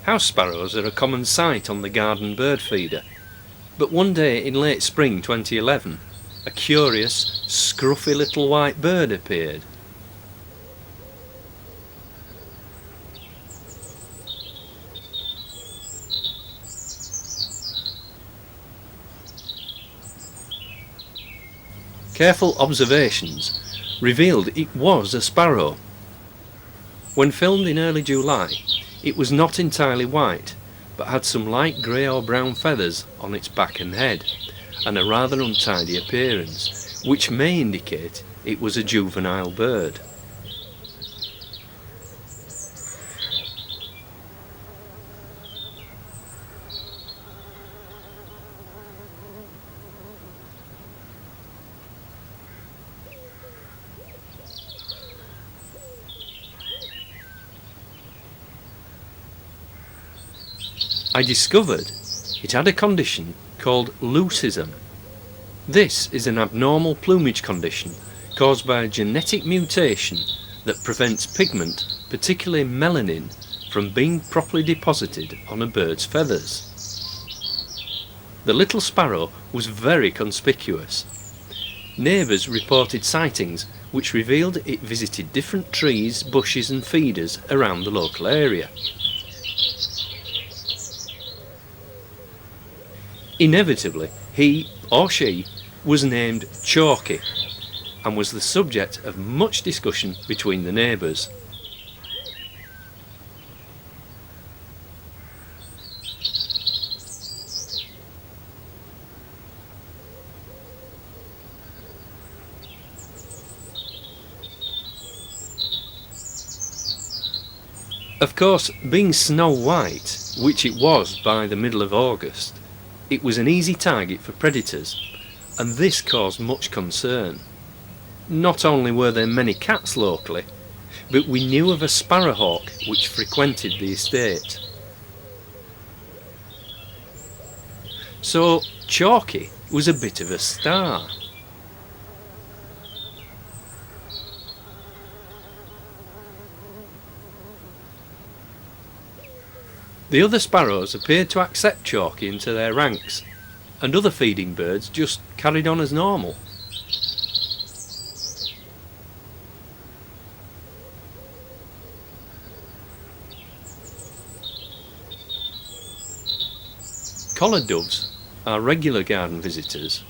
House sparrows are a common sight on the garden bird feeder, but one day in late spring 2011, a curious, scruffy little white bird appeared. Careful observations revealed it was a sparrow. When filmed in early July, it was not entirely white, but had some light grey or brown feathers on its back and head, and a rather untidy appearance, which may indicate it was a juvenile bird. I discovered it had a condition called leucism. This is an abnormal plumage condition caused by a genetic mutation that prevents pigment, particularly melanin, from being properly deposited on a bird's feathers. The little sparrow was very conspicuous. Neighbours reported sightings which revealed it visited different trees, bushes and feeders around the local area. Inevitably, he or she was named Chalky and was the subject of much discussion between the neighbours. Of course, being snow white, which it was by the middle of August, it was an easy target for predators, and this caused much concern. Not only were there many cats locally, but we knew of a sparrowhawk which frequented the estate. So Chalky was a bit of a star. The other sparrows appeared to accept Chalky into their ranks, and other feeding birds just carried on as normal. Collared doves are regular garden visitors.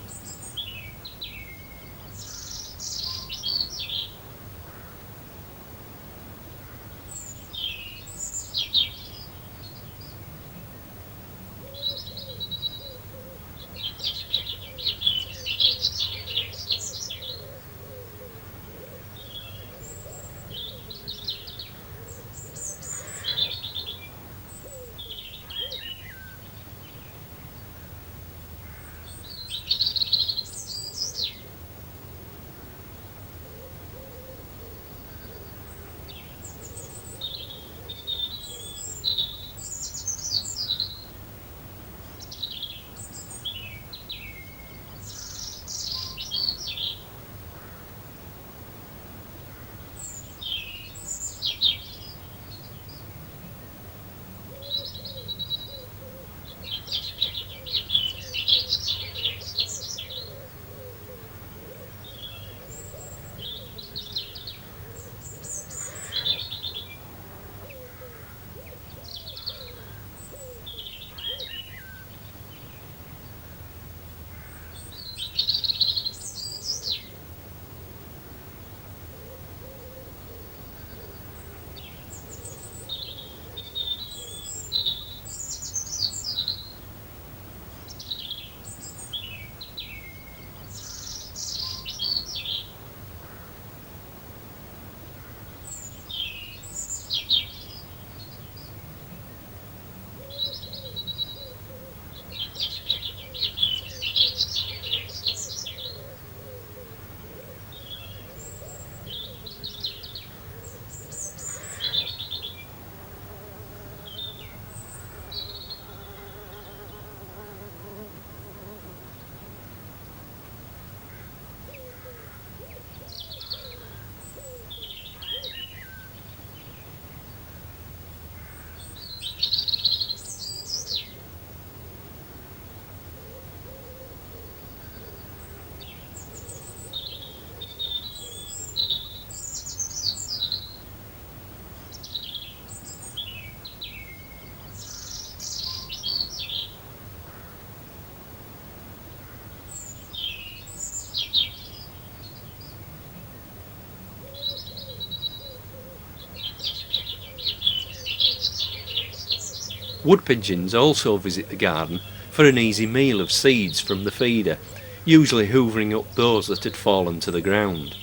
Wood pigeons also visit the garden for an easy meal of seeds from the feeder, usually hoovering up those that had fallen to the ground.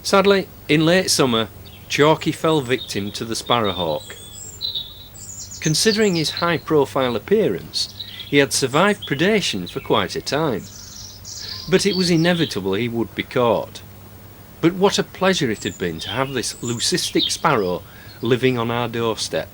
Sadly, in late summer, Chalky fell victim to the sparrowhawk. Considering his high-profile appearance, he had survived predation for quite a time, but it was inevitable he would be caught. But what a pleasure it had been to have this leucistic sparrow living on our doorstep.